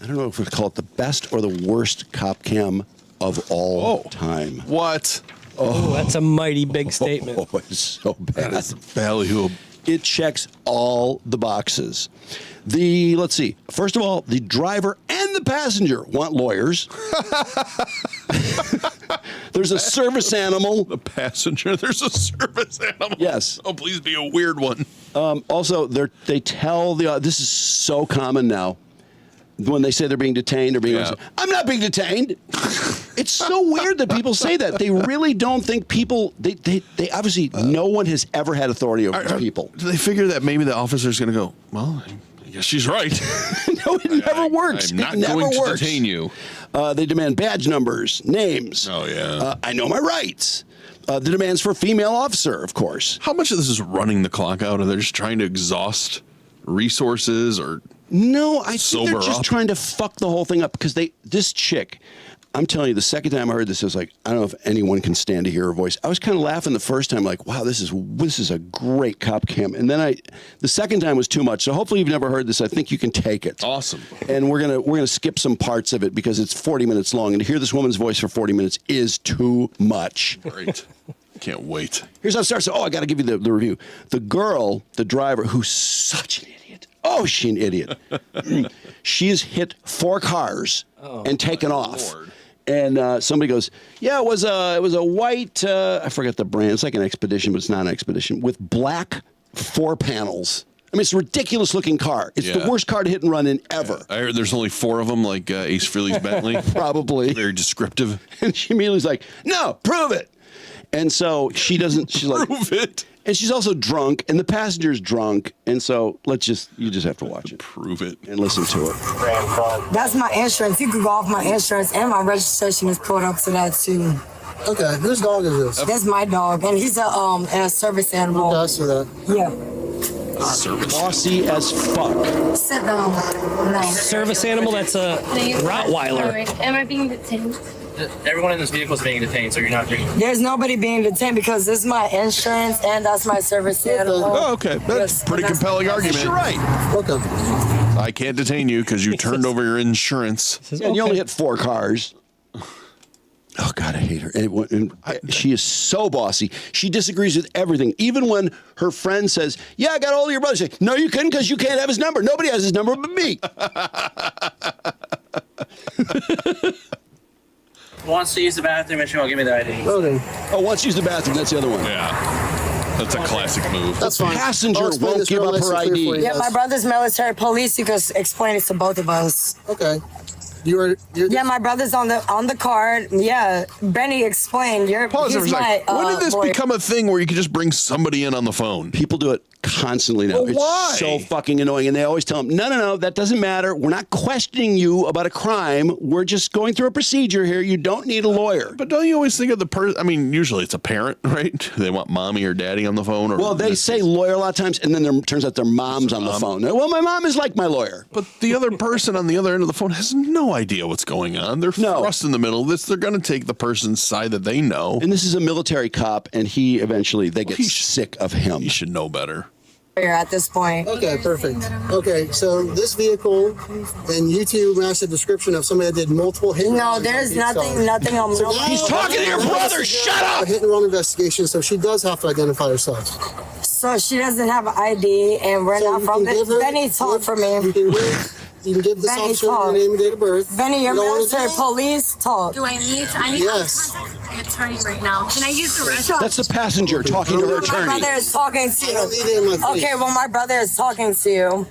I don't know if we call it the best or the worst cop cam of all time. What? Oh, that's a mighty big statement. Oh, it's so bad. That's valuable. It checks all the boxes. Let's see. First of all, the driver and the passenger want lawyers. There's a service animal. The passenger, there's a service animal. Yes. Oh, please be a weird one. Also, they tell this is so common now. When they say they're being detained or being arrested, I'm not being detained. It's so weird that people say that. They really don't think people, they obviously, no one has ever had authority over these people. Do they figure that maybe the officer's going to go, well, I guess she's right. No, it never works. I'm not it never going to works. detain you. They demand badge numbers, names. Oh, yeah. I know my rights. The demands for a female officer, of course. How much of this is running the clock out? Are they just trying to exhaust resources or... No, I think sober they're just up? trying to fuck the whole thing up because this chick, I'm telling you, the second time I heard this, I was like, I don't know if anyone can stand to hear her voice. I was kind of laughing the first time, like, wow, this is a great cop cam. And then the second time was too much. So hopefully you've never heard this. I think you can take it. Awesome. And we're gonna skip some parts of it because it's 40 minutes long, and to hear this woman's voice for 40 minutes is too much. Great. Can't wait. Here's how it starts. Oh, I got to give you the review. The girl, the driver, who's such an idiot. Oh, she's an idiot. She has hit 4 cars and taken off. Lord. And somebody goes, yeah, it was a white, I forget the brand. It's like an Expedition, but it's not an Expedition, with black 4 panels. I mean, it's a ridiculous looking car. It's the worst car to hit and run in ever. I heard there's only 4 of them, like Ace Frehley's Bentley. Probably. Very descriptive. And she immediately's like, no, prove it. And so she doesn't, she's like, Prove it. and she's also drunk, and the passenger's drunk. And so you just have to watch it. Prove it. And listen to it. That's my insurance. You could go off my insurance, and my registration is pulled up to that too. Okay, whose dog is this? That's my dog, and he's a service animal. Okay, I see that. Yeah. Service. Bossy as fuck. Sit down. No. Service animal, that's a Rottweiler. Am I being detained? Everyone in this vehicle is being detained, so you're not doing it. There's nobody being detained because this is my insurance, and that's my service animal. Oh, okay. That's a pretty compelling argument. You're right. Okay. I can't detain you because you turned over your insurance. And you only hit 4 cars. Oh, God, I hate her. And she is so bossy. She disagrees with everything. Even when her friend says, yeah, I got all of your brothers. Say, no, you couldn't because you can't have his number. Nobody has his number but me. Wants to use the bathroom and she won't give me the ID. Okay. Oh, once you use the bathroom, that's the other one. Yeah. That's a classic move. That's fine. Passenger I'll explain won't this give real up nice her and clear for ID. you Yeah, guys. my brother's military police. You could explain it to both of us. Okay. You're Yeah, my brother's on the card. Yeah, Benny explained. Pause He's for a my second. When did this lawyer. become a thing where you could just bring somebody in on the phone? People do it constantly now. Well, it's why? so fucking annoying. And they always tell them, no, that doesn't matter. We're not questioning you about a crime. We're just going through a procedure here. You don't need a lawyer. But don't you always think of the person? I mean, usually it's a parent, right? They want mommy or daddy on the phone. Or Well, they say lawyer a lot of times, and then there turns out their mom's on the phone. Well, my mom is like my lawyer. But the other person on the other end of the phone has no idea what's going on.Ey're thrust in the middle of this. They're going to take the person's side that they know. And this is a military cop, and they get sick of him. You should know better. At this point. Okay, perfect. Okay, so this vehicle, and you two match the description of somebody that did multiple hit and No, runs there's on each side. nothing on So He's talking to your brother. Shut A up. hit and run investigation, so she does have to identify herself. So she doesn't have an ID, and we're So not you from can give this. her- Benny, talk for me. You can give this Benny, officer your talk. name and date of birth. Benny, your You don't wanna do military that? police, talk. Do I need to? I need Yes. to contact my attorney right now. Can I use the restroom? That's the passenger talking to her My attorney. brother is talking to I don't need it in you. my face. Okay, well, my brother is talking to you.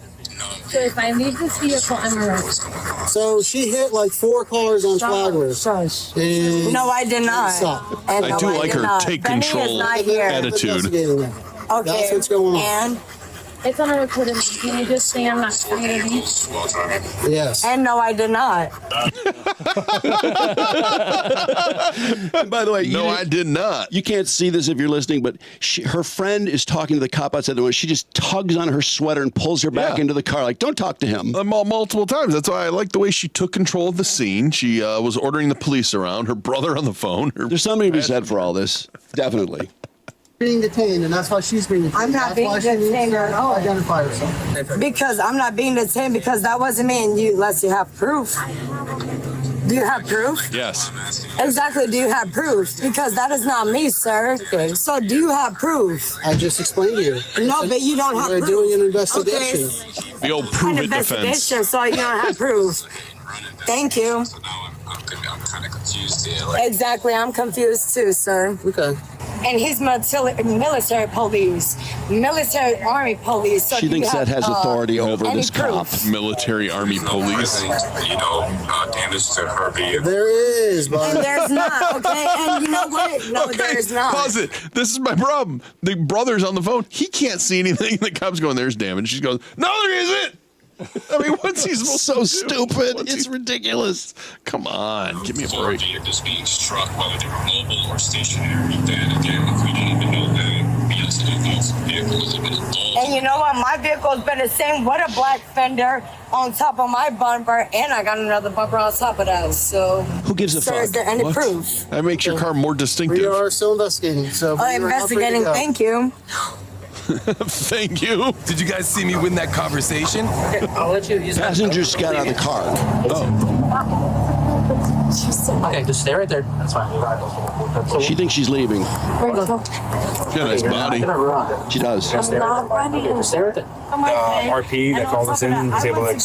So if I leave this vehicle, I'm arrested. So she hit like 4 cars on Flagler. Shush. And No, I did not. Stop. And I no, do like did her not. take Benny control is not here. attitude. Investigating that. Okay. That's what's going on. And It's on a recorded. Can you just say I'm not committing? Yes. and no, I did not. And by the way, No, I did not. You can't see this if you're listening, but her friend is talking to the cop outside the window. She just tugs on her sweater and pulls her back Yeah. into the car. Like, don't talk to him. Multiple times. That's why I like the way she took control of the scene. She was ordering the police around, her brother on the phone. There's something to be said for all this. Definitely. being detained, and that's why she's being detained. I'm not being detained at all. Identify herself. Because I'm not being detained because that wasn't me and you, unless you have proof. Do you have proof? Yes. Exactly, do you have proof? Because that is not me, sir. Okay. So do you have proof? I just explained to you. No, but you don't have We're proof. doing an investigation. Okay. The old prove An it defense. investigation, so you don't have proof. Thank you. I'm kind of confused here. Exactly, I'm confused too, sir. Okay. And he's military police, military army police. So She thinks that has authority over any this cop. proof? Military Army Police. Damage to her vehicle. There is, but And there's not, okay? And you know what? No, there's not. Pause it. This is my problem. The brother's on the phone. He can't see anything. The cop's going, there's damage. She's going, no, there isn't. I mean, what's he supposed So to do? stupid. What's It's he- ridiculous. Come on. Give me a For break. vehicles being struck, whether they were mobile or stationary. Then again, if we didn't even know that the incident of vehicle was even involved. And you know what? My vehicle's been the same with a black fender on top of my bumper, and I got another bumper on top of that. So, Who gives a sir, fuck? is there any What? proof? That makes your car more we distinctive. are still investigating. So Investigating. Thank you. Thank you. Did you guys see me win that conversation? I'll let you use Passengers got out of the car. Okay, just stay right there. That's fine. She thinks she's leaving. Got a nice body. She does. Just stay right there. RP that called us in was able to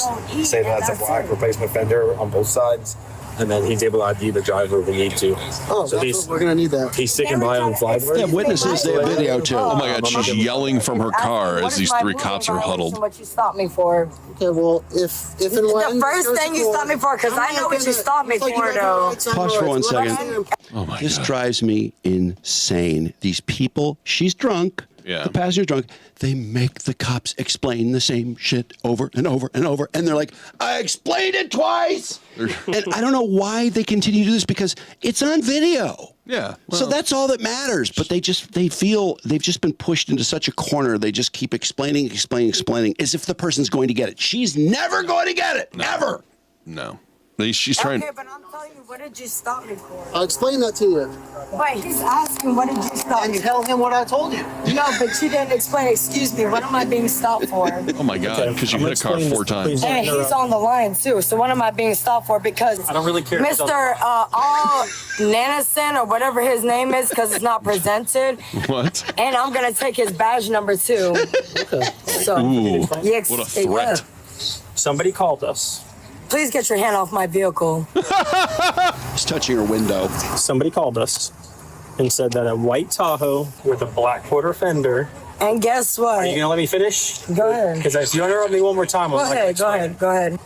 say that that's a black replacement fender on both sides, and then he's able to ID the driver if we need to. Oh, So that's what we're gonna need that. He's sticking by on They flyboard. have witnesses. They have video too. Oh my God, she's yelling from her car What as is these my three ruling cops are violation, huddled. What you stopped me for? Okay, well, if and when The first thing you stopped me for, because I know what you stopped me for, though. Pause for 1 second. Oh my This God. drives me insane. These people, she's drunk. Yeah. The passenger's drunk. They make the cops explain the same shit over and over and over. And they're like, I explained it twice. And I don't know why they continue to do this because it's on video. Yeah. So that's all that matters. But they feel they've just been pushed into such a corner. They just keep explaining as if the person's going to get it. She's never going to get it. Ever. No. She's trying. Okay, but I'm telling you, what did you stop me for? I'll explain that to you. Wait, he's asking, what did you stop And me for? tell him what I told you. No, but you didn't explain. Excuse me, what am I being stopped for? Oh my God, because you hit a car 4 times. And he's on the line too. So what am I being stopped for? Because I don't really care. Mr. All Nanison or whatever his name is, because it's not presented. What? And I'm gonna take his badge number too. So Ooh. yes, What a threat. Somebody called us. please get your hand off my vehicle. He's touching her window. Somebody called us and said that a white Tahoe with a black quarter fender. And guess what? Are you gonna let me finish? Go ahead. Because if you interrupt me one more time, Go ahead. Go ahead. Go ahead.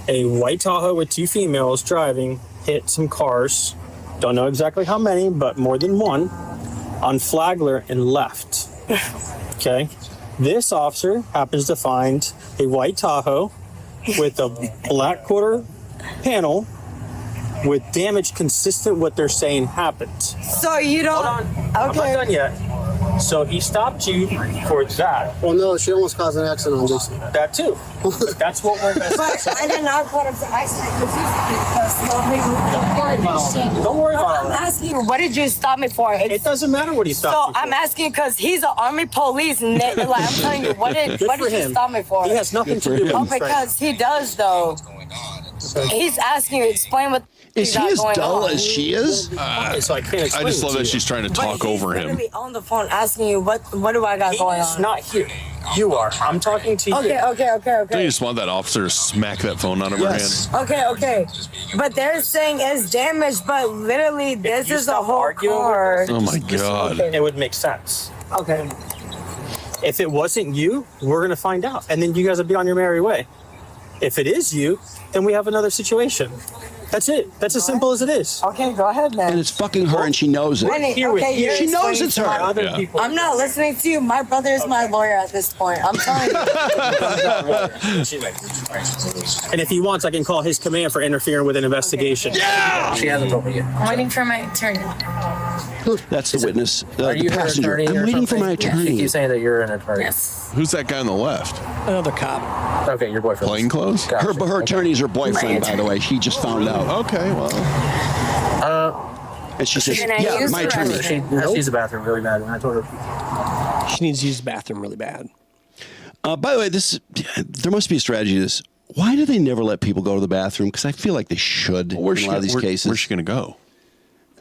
A white Tahoe with 2 females driving hit some cars. Don't know exactly how many, but more than one, on Flagler and left. Okay. This officer happens to find a white Tahoe with a black quarter panel with damage consistent with what they're saying happened. So you don't. Hold on. I'm not Okay. done yet. So he stopped you for that. Well, no, she almost caused an accident on this. That too. That's what we're But I did not want to. I said, Don't worry about I'm it. asking you, what did you stop me for? It doesn't matter what he So stopped you for. I'm asking because he's an army police, and like I'm telling you, what did Good for you him. stop me for? He has nothing to do with Oh, it. because he does though. He's asking you to explain what Is you he got as going dull on. as she is? So I can't I explain just it love to that you. she's trying to But talk he's over him. literally on the phone asking you what do I got going He's on? not here. You are. I'm talking to you. Okay. Don't you Okay. just want that officer to smack that phone out of Yes. her hand? Okay. But they're saying it's damaged, but literally this you is a stop whole arguing with car. Oh my God. It would make sense. Okay. If it wasn't you, we're gonna find out, and then you guys would be on your merry way. If it is you, then we have another situation. That's it. That's as simple as it is. Okay, go ahead, man. And it's fucking her and she knows it. Winnie, Here with okay, you. you're She knows explaining it's to her. my Other Yeah. people. I'm not listening to you. My brother is my lawyer at this point. I'm telling you. And if he wants, I can call his command for interfering with an investigation. She hasn't told me yet. I'm waiting for my attorney. That's the witness. Are The you her passenger. attorney? I'm or waiting for something? my She attorney. keeps saying that you're an attorney. Yes. Who's that guy on the left? Another cop. Okay, your boyfriend. Plain clothes? Her attorney's her boyfriend, by the way. She just found out. Okay, well. And she says, Can I yeah, use my the attorney. restroom? She needs the bathroom really bad, and I told her. She needs to use the bathroom really bad. By the way, there must be a strategy to this. Why do they never let people go to the bathroom? Because I feel like they should in a lot of these cases. Where's she going to go?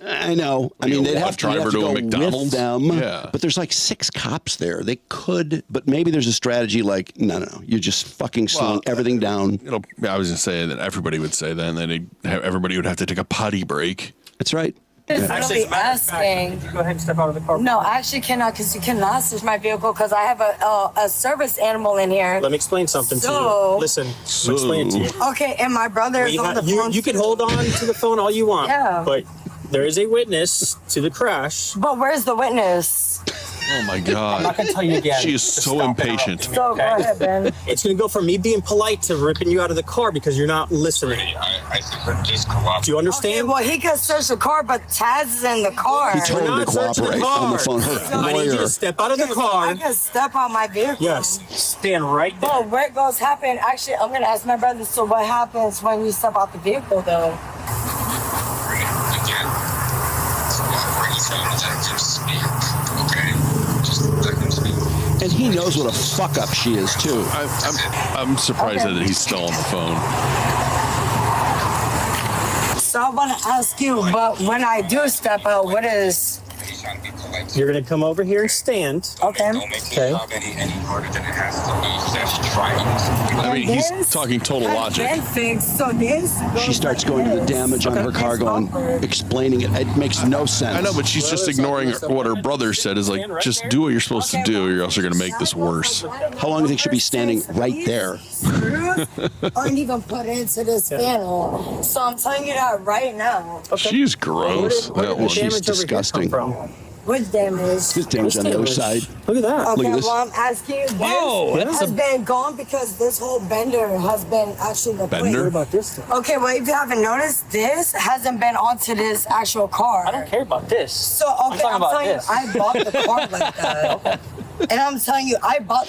I know. I mean, they'd have to drive her to go a McDonald's. with them. Yeah. But there's like 6 cops there. They could, but maybe there's a strategy like, no. You're just fucking slowing everything down. I was going to say that everybody would say that, and then everybody would have to take a potty break. That's right. Actually, asking. Go ahead and step out of the car. No, I actually cannot, because you cannot search my vehicle because I have a service animal in here. Let me explain something to So- you. Listen, let me explain it to you. Okay, and my brother is on the phone. You can hold on to the phone all you want. Yeah. But there is a witness to the crash. But where's the witness? Oh my I'm not God. going to tell you again. She is Just so stop impatient. interrupting me, So go okay? ahead, Ben. It's going to go from me being polite to ripping you out of the car because you're not listening. I think we're just cooperating. Do you Okay, understand? well, he can search the car, but Taz is in the car. He told We're him to not searching the cooperate on the car. phone. Her I need you lawyer. to step out of the Okay, so car. I can step on my vehicle. Yes, stand right there. Well, what goes happen? Actually, I'm gonna ask my brother. So, what happens when you step out the vehicle, though? Again, detectives speak, okay? Just let them speak. And he knows what a fuck up she is, too. I'm surprised Okay. that he's still on the phone. So, I want to ask you, but when I do step out, what is? He's trying to be polite. You're going to come over here and stand. Okay. Don't make Okay. the job any harder than it has to be. That's trying. I mean, he's This talking total has logic. been fixed, so this She goes starts like going to the this. damage on her car, going, explaining it. It makes no sense. I know, but she's just ignoring what her brother said. Is like, just do what you're supposed to do, or else you're going to make this worse. How long do you think she'll be standing right there? Screws aren't even put into this panel. So I'm telling you that right now. She's gross. Where That did the one. She's damage over here disgusting. come from? Which damage? There's damage on the other side. Look at that. Okay, at this. well, I'm asking you, this Whoa, has been gone because this whole bender has been actually replaced. Bender? What about this thing? Okay, well, if you haven't noticed, this hasn't been onto this actual car. I don't care about this. So, okay, talking I'm about telling you, this. I bought the car like that. And I'm telling you,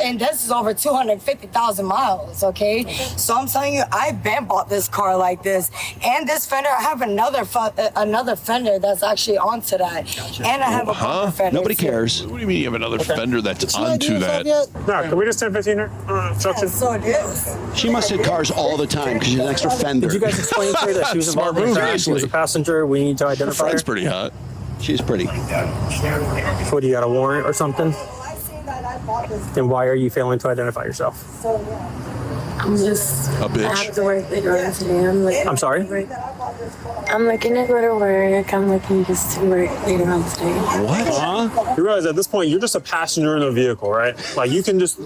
and this is over 250,000 miles, okay? So I'm telling you, I been bought this car like this. And this fender, I have another fender that's actually onto that. And I have a bumper fender. Nobody too. cares. What do you mean you have another fender that's onto that? Yet? No, can we just 10-15 here? Instruction. So it is. She must hit cars all the time because she's an extra fender. Did you guys explain to her that she was Smart involved in move, a crash? She was a actually. passenger. We need to Her identify her. friend's pretty hot. She's pretty. What, do you got a warrant or something? I seen that I bought this. Then why are you failing to identify yourself? So yeah. I'm just. A bitch. I have to work later on today. I'm sorry? I'm looking to go to work. I'm looking just to work later on today. What? Huh? You realize at this point, you're just a passenger in a vehicle, right? Like, you can just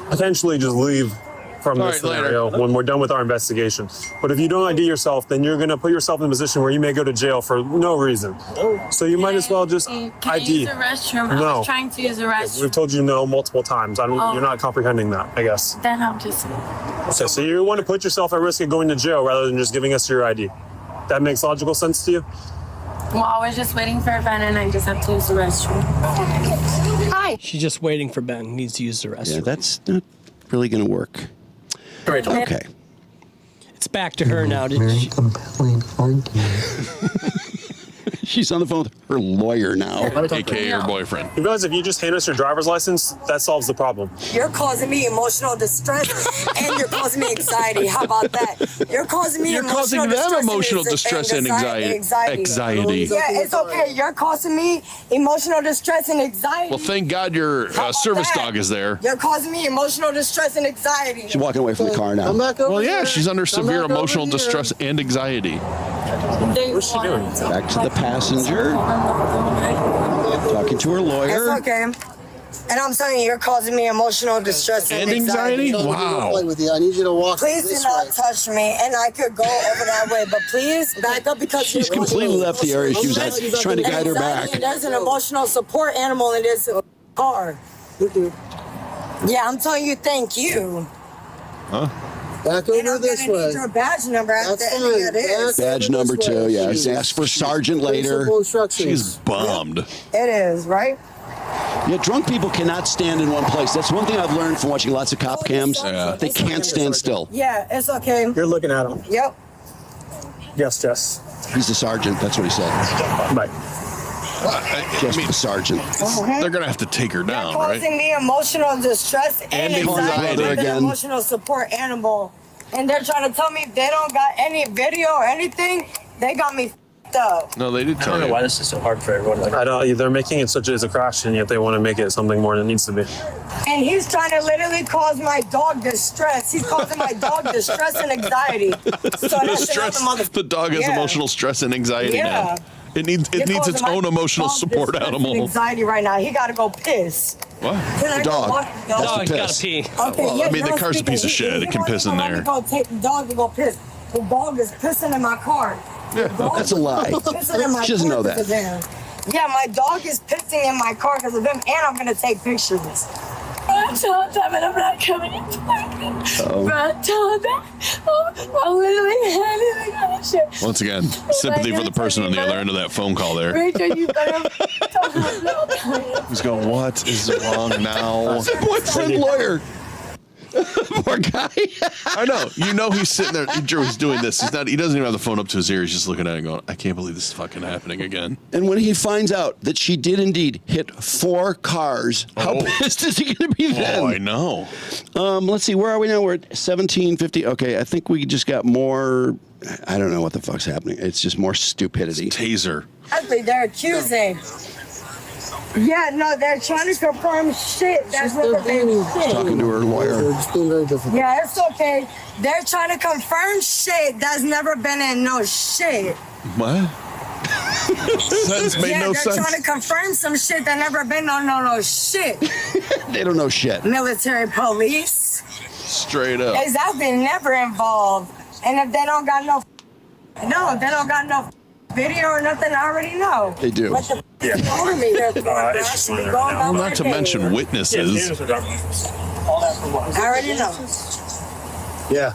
potentially just leave from All this right, later. scenario when we're done with our investigation. But if you don't ID yourself, then you're going to put yourself in a position where you may go to jail for no reason. So you might as well just Can I ID. use the restroom? I No. was trying to use the restroom. We've told you no multiple times. You're not comprehending that, I guess. Then I'll just. So you want to put yourself at risk of going to jail rather than just giving us your ID. That makes logical sense to you? Well, I was just waiting for a van and I just have to use the restroom. Hi. She's just waiting for Ben. He needs to use the restroom. Yeah, that's not really going to work. Okay. It's back to her now. Did she? compelling argument. She's on the phone with her lawyer now. AKA her boyfriend. You guys, if you just hand us your driver's license, that solves the problem. You're causing me emotional distress and you're causing me anxiety. How about that? You're causing me You're causing them emotional distress and anxiety. Anxiety. Yeah, it's okay. You're causing me emotional distress and anxiety. Well, thank God your How about service that? dog is there. You're causing me emotional distress and anxiety. She's walking away from the car now. Come back over Well, yeah, here. she's under Come severe back over emotional here. distress and anxiety. What's she doing? Back to the passenger. Talking to her It's lawyer. okay. And I'm telling you, you're causing me emotional distress and And anxiety? Tell me to Wow. play with you. I need you to walk Please do this not way. touch me, and I could go over that way, but please back up because She's you're completely left the area. She was trying to guide her back. Anxiety, there's an emotional support animal in this car. Yeah, I'm telling you, thank you. Back And over I'm this gonna way. need your badge number at That's the end of fine. this. Badge number 2, yeah. He's asked for sergeant later. Simple instructions. She's bummed. It is, right? Yeah, drunk people cannot stand in one place. That's one thing I've learned from watching lots of cop cams. Yeah. They can't stand still. Yeah, it's okay. You're looking at him. Yep. Yes, Jess. He's the sergeant. That's what he said. Bye. Just the sergeant. They're gonna have to take her down, right? Causing me emotional distress and they call you anxiety. brother An again. emotional support animal. And they're trying to tell me if they don't got any video or anything, they got me f***ed up. No, they did I tell don't know you. why this is so hard for everyone. Like, I don't. They're making it such as a crash, and yet they want to make it something more than it needs to be. And he's trying to literally cause my dog distress. He's causing my dog distress and anxiety. So that's Stress. another The dog has Yeah. emotional stress and anxiety Yeah. now. It needs You're its causing my own emotional dog support distress and animal. anxiety right now. He got to go piss. What? Can I go dog. walk the dog? Dog piss. gotta pee. Okay, Well, yeah, I mean, the no, car's a piece of speaking. shit. It can won't piss even in let me there. Go take the dog to go piss. The dog is pissing in my car. The dog That's a lie. is pissing in my She doesn't car know because of him. Yeah, my dog is pissing in my car because of him, and I'm gonna take pictures. Tell him that I'm not coming in. Brat, tell him that. I'm literally handing the shit. Once again, sympathy for the person on the other end of that phone call there. Rachel, you better tell him I'm not coming. He's going, what is wrong now? Boyfriend lawyer. Poor guy. I know. You know he's sitting there. Drew, he's doing this. He doesn't even have the phone up to his ear. He's just looking at it and going, I can't believe this is fucking happening again. And when he finds out that she did indeed hit 4 cars, how pissed is he going to be then? Oh, I know. Let's see. Where are we now? We're at 1750. Okay, I think we just got more. I don't know what the fuck's happening. It's just more stupidity. Taser. Actually, they're accusing. Yeah, no, they're trying to confirm shit. That's never been shit. Talking to her lawyer. They're just being very difficult. Yeah, it's okay. They're trying to confirm shit that's never been in no shit. What? Sentence made no they're sense. trying to confirm some shit that never been on no shit. They don't know shit. Military police. Straight up. Exactly, never involved. And if they don't got no, they don't got no video or nothing, I already know. They do. What the f over me here for? Actually going Well, about my not to day. mention witnesses. I already know. Yeah.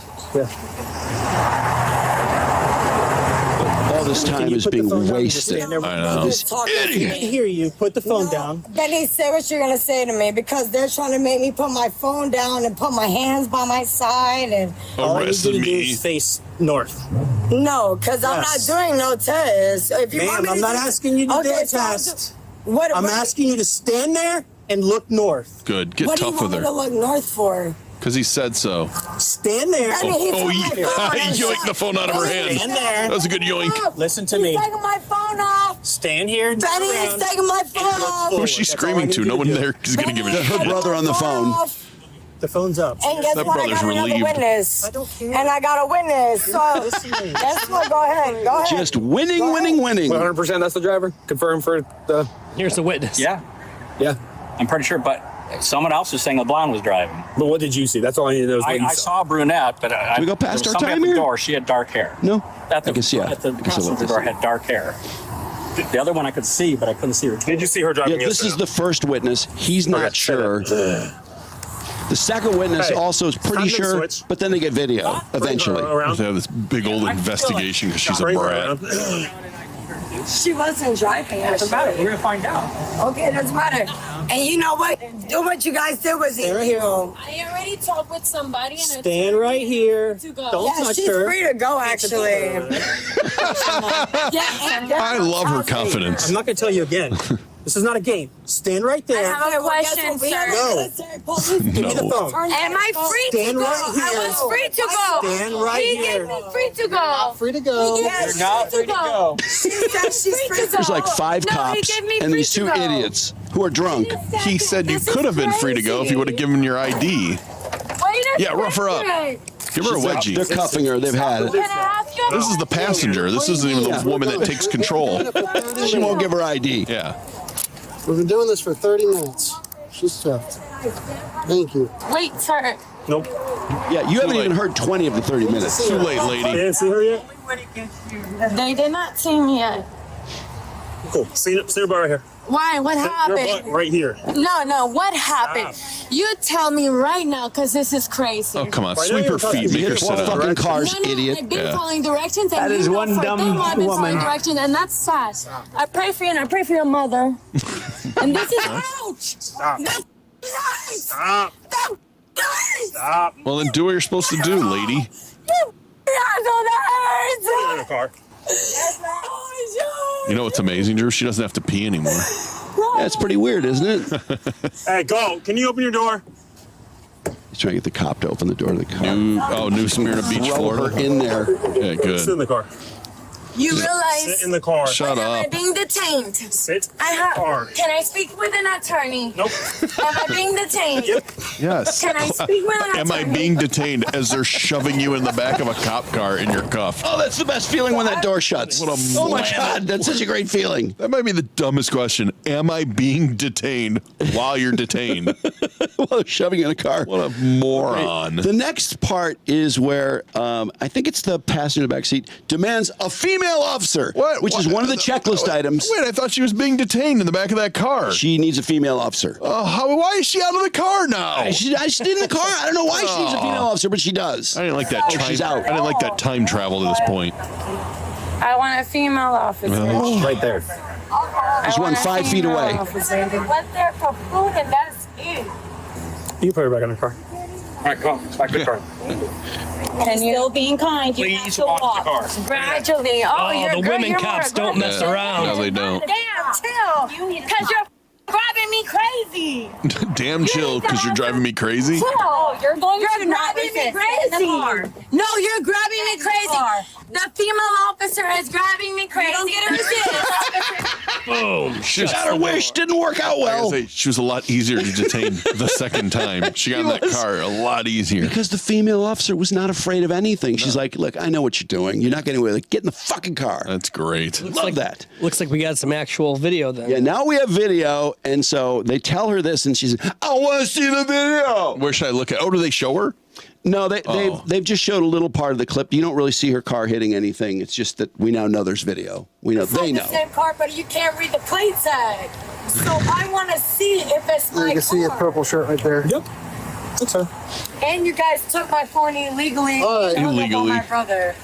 All this time is being wasted. I know. I can't hear you. Put the phone down. Benny, say what you're gonna say to me because they're trying to make me put my phone down and put my hands by my side and All you Arrested need to do me. is face north. no, because I'm not Yes. doing no test. If you want Ma'am, me I'm to not do- asking you to do Okay, a so test. What? I'm asking you to stand there and look north. Good. Get What do you tough want with me to her. look north for? Because he said so. Stand there. I mean, he Oh, took my phone and yoinked the phone out of her hand. Stand there. That was a good yoink. Listen to He's me. taking my phone off. Stand here. and Benny turn is around. taking my phone off. Who's she That's all I screaming need to? you No to one do. there is going to give a Her shit. brother on the phone. The phone's up. And guess That what? I brother's got another relieved. witness. I don't care. And I got a witness. So Listen to me. guess what? Go ahead. Go ahead. Just winning. 100% that's the driver. Confirm for the. Here's the witness. yeah, Yeah. I'm pretty sure, but someone else was saying a blonde was driving. But what did you see? That's all I need to know is what I you saw. saw a brunette, but Can we go past there was our somebody time at the here? door. She had dark hair. No? At the, I guess, yeah. At the I guess I passenger looked door this. had dark hair. The other one I could see, but I couldn't see her. Did you see her driving Yeah, this yesterday? is the first witness. He's not Okay, sure. The second witness Hey, also is pretty time to sure, switch. but then they get video eventually. Around. They have this big old investigation because she's a Bring her brat. around. She wasn't driving. Doesn't matter. We're gonna find out. Okay, doesn't matter. And you know what? Do what you guys did was Stand right here. illegal. I already talked with somebody and Stand right here. to go. Don't Yeah, touch she's her. free to go, actually. I love her confidence. I'm not going to tell you again. This is not a game. Stand right there. I have a question, sir. Give me the phone. Am I free to Stand go? right here. I was free to go. Stand right he here. gave me free to go. Free to go. Yes, Not free to go. she said she's free to There's go. like 5 No, he cops gave me and free these to 2 go. idiots who are drunk. He said you could have been free to go if you would have given your ID. Wait a Yeah, rough her up. second. Give her a They're wedgie. cuffing her. They've had it. Can I ask you? This is the passenger. This isn't even the woman that takes control. She won't give her ID. Yeah. We've been doing this for 30 minutes. She's tough. Thank you. Wait, sir. Nope. Yeah, you haven't late. even heard 20 of the 30 minutes. Too late, You lady. didn't see her yet? They did not see me yet. Cool. See her bar right here. Why? What Your butt happened? right here. No, what happened? You tell me right now, because this is crazy. Oh, come on. Right now Sweep her you're feet. talking- Make You her hit sit 4 up. fucking cars, No, idiot. I've been Yeah. following directions, and That you is know one for dumb them I've been woman. following directions, and that's fast. I pray for you, and I pray for your mother. And this is ouch. Stop. No, Stop. no, Stop. Well, then do what you're supposed to do, lady. That hurts. car. You know what's amazing, Drew? She doesn't have to pee anymore. That's pretty weird, isn't it? Hey, go. Can you open your door? He's trying to get the cop to open the door of the car. New Smyrna Beach, Throw Florida. her in there. Yeah, good. Sit in the car. You realize Sit in the car. Shut am I up. being detained? Sit I have. car. Can I speak with an attorney? Nope. Am I being detained? Yep. Yes. Can I speak with an Am I attorney? being detained as they're shoving you in the back of a cop car in your cuff? Oh, that's the best feeling when that door shuts. What a Oh my moron. God, that's such a great feeling. That might be the dumbest question. Am I being detained while you're detained? While shoving in a car. What a moron. The next part is where I think it's the passenger in the back seat demands a female officer, which is one of the checklist items. Wait, I thought she was being detained in the back of that car. She needs a female officer. Why is she out of the car now? She's in the car. I don't know why she needs a female officer, but she does. I didn't like that. Oh, she's out. I didn't like that time travel to this point. I want a female officer. Right there. There's one 5 feet away. Went there for food and that's it. You put her back in the car. All right, come on. Back to the car. And you're still being kind. Please walk to the car. Gradually. Oh, you're the girl, women you're cops more don't mess aggressive. around. No, they don't. Damn, chill. Because you're grabbing me crazy. Damn chill, because you're driving me crazy. Chill. You're grabbing me crazy. No, you're grabbing me crazy. The female officer is grabbing me crazy. You don't get her Boom. She Got her wish. Didn't work out well. She was a lot easier to detain the second time. She got in that car a lot easier. Because the female officer was not afraid of anything. She's like, look, I know what you're doing. You're not getting away with it. Get in the fucking car. That's great. Love that. Looks like we got some actual video then. Yeah, now we have video. And so they tell her this, and she's I want to see the video. Where should I look at? Oh, do they show her? No, they've just showed a little part of the clip. You don't really see her car hitting anything. It's just that we now know there's video. We know It's they like know. the same car, but you can't read the plate tag. So I want to see if it's my You can see a car. purple shirt right there. Yep. That's her. And you guys took my phone illegally. All right. and hung up on Illegally. my brother.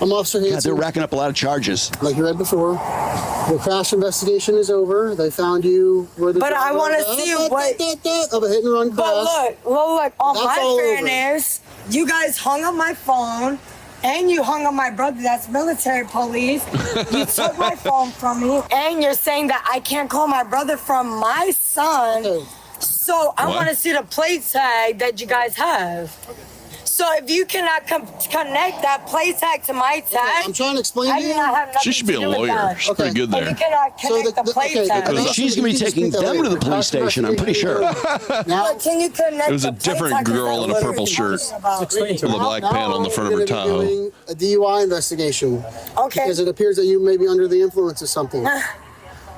I'm Officer God, they're Hanson. racking up a lot of charges. Like you read before, the crash investigation is over. They found you where the But I driver wanna was see what- of a hit and run crash. But look, on That's my all over. fairness, you guys hung up my phone. And you hung up my brother, that's military police. You took my phone from me. And you're saying that I can't call my brother from my son. Okay. So I What? want to see the plate tag that you guys have. So if you cannot connect that plate tag to my tag, I'm trying to explain I to do you. not have nothing She should be to a do with lawyer. that. She's pretty good If you there. cannot connect the plate tag. Because she's going to be taking them to the police station, I'm pretty sure. Now, But can you connect It was a the plate different tag? 'Cause girl that's in a what purple we're shirt. talking about. With a black pan on the front of her we're gonna be Tahoe. doing a DUI investigation. Okay. Because it appears that you may be under the influence of something.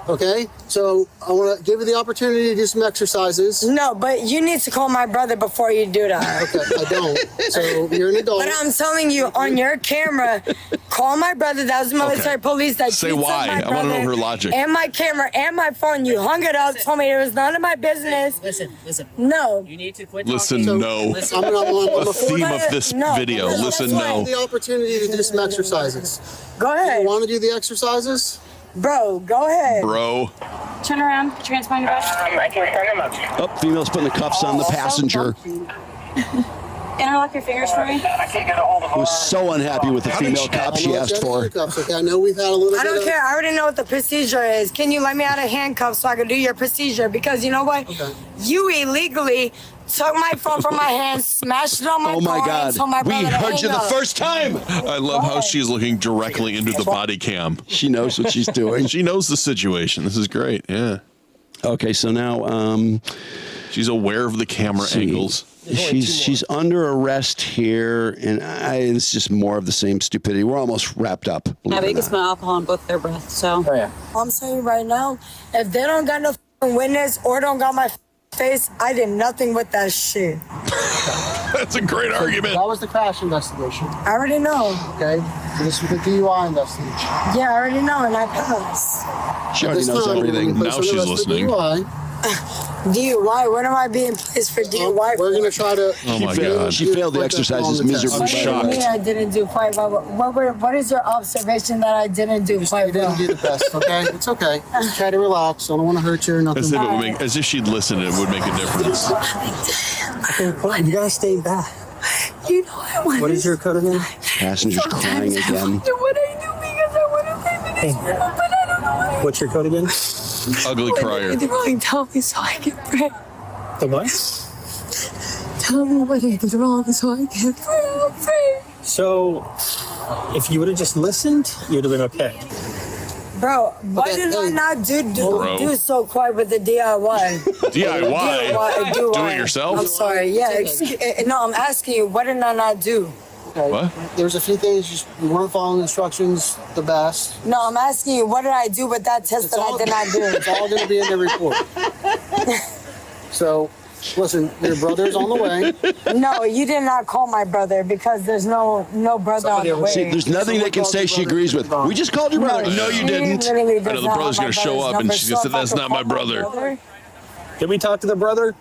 Okay? So I want to give you the opportunity to do some exercises. No, but you need to call my brother before you do that. Okay, I don't. So you're an adult. But I'm telling you on your camera, call my brother. That was military Okay. police that Say you took why. my I wanna know brother her logic. And my camera and my phone. You hung it up, told me it was none of my business. Listen. No. You need to quit Listen, talking. no. Listen. I'm The a theme of this No. video. That's Listen, why- no. the opportunity to do some exercises. Go You ahead. want to do the exercises? Bro, go ahead. Bro. Turn around. Put your hands behind your back. Oh, female's putting the cuffs on the passenger. Interlock your fingers for me. Who was so unhappy with the female cop she asked for. Okay, I know we've had a little I bit don't of... care. I already know what the procedure is. Can you let me out of handcuffs so I can do your procedure? Because you know what? Okay. You illegally took my phone from my hand, smashed it on my Oh my car, God. and told my We brother to heard hang you the up. first time. I love how she's looking directly into the body cam. She knows what she's doing. She knows the situation. This is great. Yeah. Okay, so now She's aware of the camera angles. she's under arrest here, and it's just more of the same stupidity. We're almost wrapped up. Yeah, but you can smell alcohol on both their breaths, so. I'm saying right now, if they don't got no f***ing witness or don't got my face, I did nothing with that shit. That's a great argument. That was the crash investigation. I already know. Okay? So this was the DUI investigation. Yeah, I already know, and I passed. She already This knows time, everything. we're gonna Now place she's on the rest of listening. DUI. DUI? When am I being placed for DUI? We're going to try to... Oh my God. She failed the exercises miserably. What do you mean I didn't do quite well? What is your observation that I didn't do quite You didn't well? do the best, okay? It's okay. Just try to relax. I don't want to hurt you or nothing. As if, it would make, as if she'd listen, it would make a difference. Okay, you gotta stay back. You know I want What is your code again? Passenger's crying again. What I do Hey. What's your code again? Ugly crier. Tell me so I can pray. The what? Tell me what I did wrong so I can pray. So, if you would have just listened, you'd have been okay. Bro, why did I not do so quite with the DIY? DIY? Do it yourself? I'm sorry. Yeah. No, I'm asking you, what did I not do? Okay. What? There's a few things you weren't following instructions the best. No, I'm asking you, what did I do with that test that I did not do? It's all going to be in the report. So, listen, your brother's on the way. No, you did not call my brother because there's no brother on the way. See, there's nothing they can say she agrees with. We just called your brother. No, you didn't. I know the brother's going to show up and she's going to say, that's not my brother. Did we talk to the brother?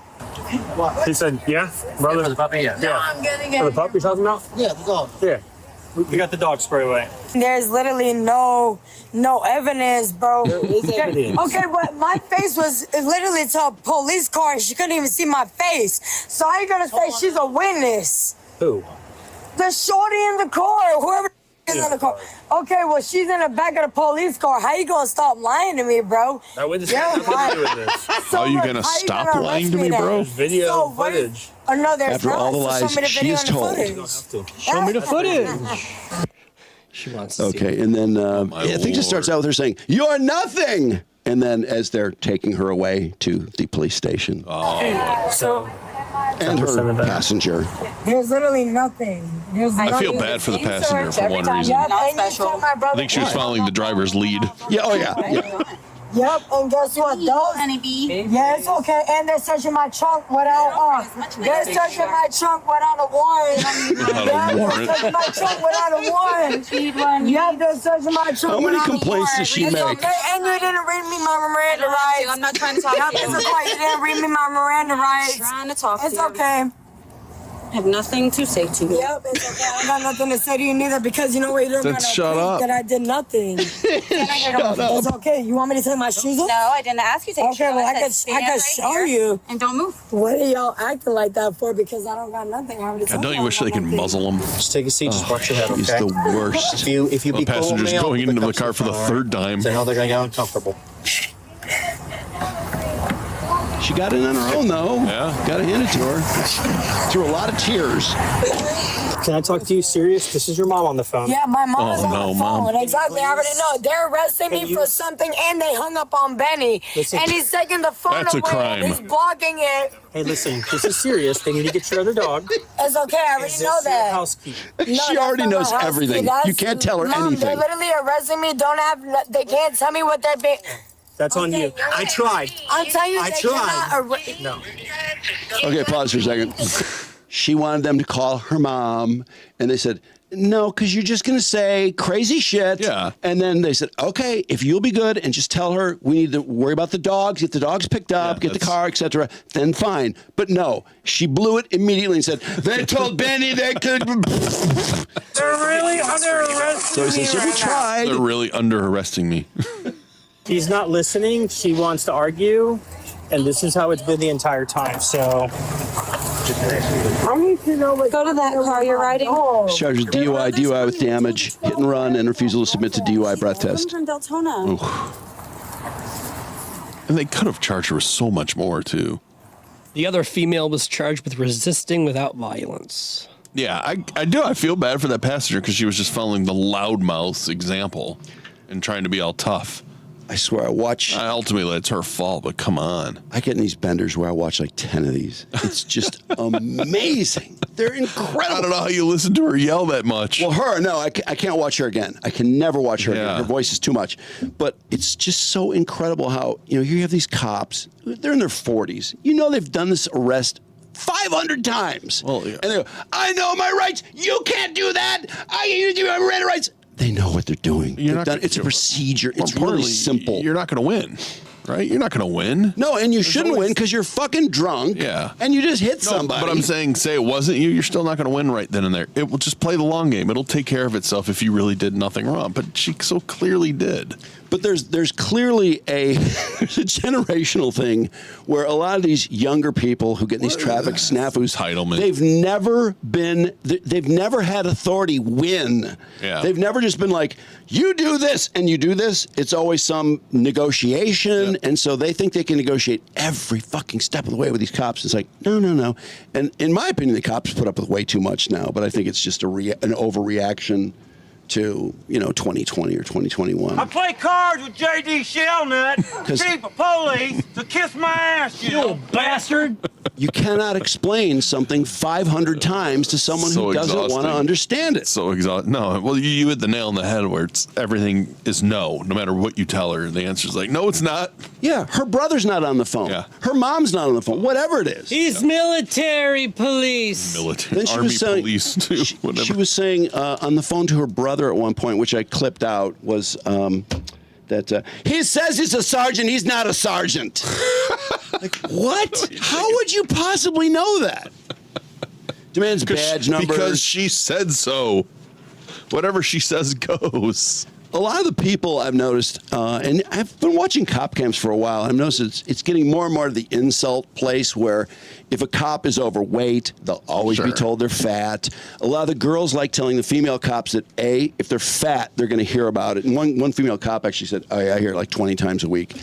He said, yeah, brother. For the puppy, yeah. No, I'm getting For the it. pup you're talking about? Yeah, the dog. Yeah. We got the dog spray away. There's literally no evidence, bro. There is evidence. Okay, but my face was literally to a police car and she couldn't even see my face. So how you gonna say she's a witness? Who? The shorty in the car, whoever is in the car. Okay, well she's in the back of the police car. How you gonna stop lying to me, bro? That witness Yeah, has nothing to do with this. So Are you look, going to how stop gonna lying arrest to me, then? bro? Video So what is- footage. Oh no, there's After not. all the So lies show me the she video is and the told. footage. Show me the footage. She wants to see. Okay, and then I think it starts out with her saying, "You're nothing," and then as they're taking her away to the police station, So and her passenger. there's literally nothing. There's I nothing. feel bad for the passenger for one reason. Yep, Not and you special. told my brother I think she was following the driver's lead. Yeah. Oh yeah. Yep, and guess what? Those. Honeybee. Yeah, it's okay. And they're searching my trunk without they're searching my trunk without a warrant. Without a Yeah, warrant. they're searching my trunk without a warrant. Yeah, they're searching my trunk How many without complaints a does she warrant. It's make? okay, and you didn't read me my Miranda rights. I'm not trying to talk Yep, to it's you. okay. You didn't read me my Miranda rights. Trying to talk It's to you. okay. I have nothing to say to you. Yep, it's okay. I got nothing to say to you neither because you know what? You don't Then got no shut proof up. that I did nothing. It's okay. You want me to take my shoes off? No, I didn't ask you to take Okay, your well, I shoes. could Stand show right here you. and don't move. What are y'all acting like that for? Because I don't got nothing. I already God, told don't you y'all wish I they got could nothing. muzzle him? Just take a seat, just watch your head, He's okay? the worst. If you The be passenger's cold, going man, into the pick up car for the some third time. I know they're gonna get uncomfortable. She got in on her own though. Yeah. Got to hand it to her. Through a lot of tears. Can I talk to you serious? This is your mom on the phone. Yeah, my mom is Oh, on no, the Mom. phone. Exactly. I already know. They're arresting me for something and they hung up on Benny. Listen. And he's taking the phone That's a away. crime. He's blocking it. Hey, listen, this is serious. They need to get your other dog. It's okay. I already Is know this your that. housekeeper? No, She that's already not my knows house everything. key. That's- You can't tell her Mom, anything. They're literally arresting me. They can't tell me what they're being. That's on you. I tried. I'm telling you, I they tried. cannot No. Okay, pause for a second. She wanted them to call her mom, and they said, no, because you're just going to say crazy shit. Yeah. And then they said, okay, if you'll be good and just tell her we need to worry about the dogs, get the dogs picked up, Yeah, get the that's- car, etc., then fine. But no, she blew it immediately and said, they told Benny they could. They're really under arrest. So he says, so we tried. They're really under arresting me. She's not listening. She wants to argue, and this is how it's been the entire time. So I need to know what. Go to that car you're riding. Charged with DUI, DUI with damage, hit and run, and refusal to submit to DUI breath test. From Deltona. And they could have charged her with so much more, too. The other female was charged with resisting without violence. Yeah, I do. I feel bad for that passenger because she was just following the loudmouth's example and trying to be all tough. I swear, I watch. Ultimately, it's her fault, but come on. I get in these benders where I watch like 10 of these. It's just amazing. They're incredible. I don't know how you listen to her yell that much. Well, her, no, I can't watch her again. I can never watch her Yeah. again. Her voice is too much. But it's just so incredible how, here you have these cops. They're in their 40s. You know they've done this arrest 500 times. Well, yeah. And they go, I know my rights. You can't do that. You do my rights. They know what they're doing. You're not They've done, gonna- it's a procedure. More It's really importantly, simple. You're not going to win. right? You're not going to win. No, and you shouldn't win because you're fucking drunk. Yeah. And you just hit somebody. But I'm saying, say it wasn't you, you're still not going to win right then and there. It will just play the long game. It'll take care of itself if you really did nothing wrong. But she so clearly did. But there's clearly there's a generational thing where a lot of these younger people who get in these traffic snafus, entitlement. They've never had authority win. Yeah. They've never just been like, you do this and you do this. It's always some negotiation, and so they think they can negotiate every fucking step of the way with these cops. It's like, no. And in my opinion, the cops put up with way too much now. But I think it's just an overreaction to 2020 or 2021. I play cards with J.D. Shellnut, chief of police, to kiss my ass, you old bastard. You cannot explain something 500 times to someone who doesn't want to understand it. So exhausting. No, well, you hit the nail on the head where everything is no matter what you tell her. The answer is like, no, it's not. Yeah, her brother's not on the phone. Yeah. Her mom's not on the phone. Whatever it is. He's military police. Military, Then army police too. Whatever. She was saying on the phone to her brother at one point, which I clipped out, was that he says he's a sergeant. He's not a sergeant. Like, what? How would you possibly know that? Demands badge numbers. Because she said so. Whatever she says goes. A lot of the people I've noticed, and I've been watching cop cams for a while, I've noticed it's getting more and more to the insult place where if a cop is overweight, they'll always be told they're fat. A lot of the girls like telling the female cops that, if they're fat, they're going to hear about it. And one female cop actually said, I hear it like 20 times a week.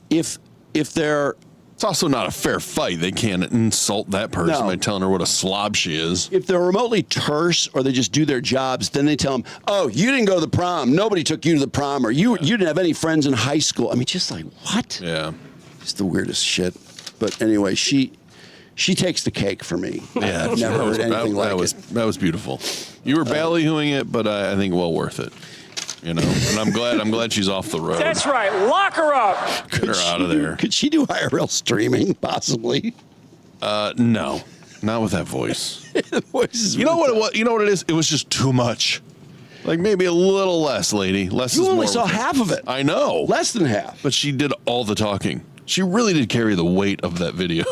If they're... It's also not a fair fight. They can't insult that person by telling her what a slob she is. If they're remotely terse or they just do their jobs, then they tell them, oh, you didn't go to the prom. Nobody took you to the prom, or you didn't have any friends in high school. I mean, just like, what? Yeah. It's the weirdest shit. But anyway, she takes the cake for me. Yeah. I've never heard anything like it. That was beautiful. You were ballyhooing it, but I think well worth it. And I'm glad she's off the road. That's right. Lock her up. Get her out of there. Could she do IRL streaming, possibly? No, not with that voice. The voice is You know what it is? It was just too much. Like maybe a little less, lady. Less is You more. only saw half of it. I know. Less than half. But she did all the talking. She really did carry the weight of that video.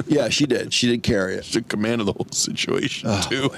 Yeah, she did. She did carry it. She commanded the whole situation, too. Boy.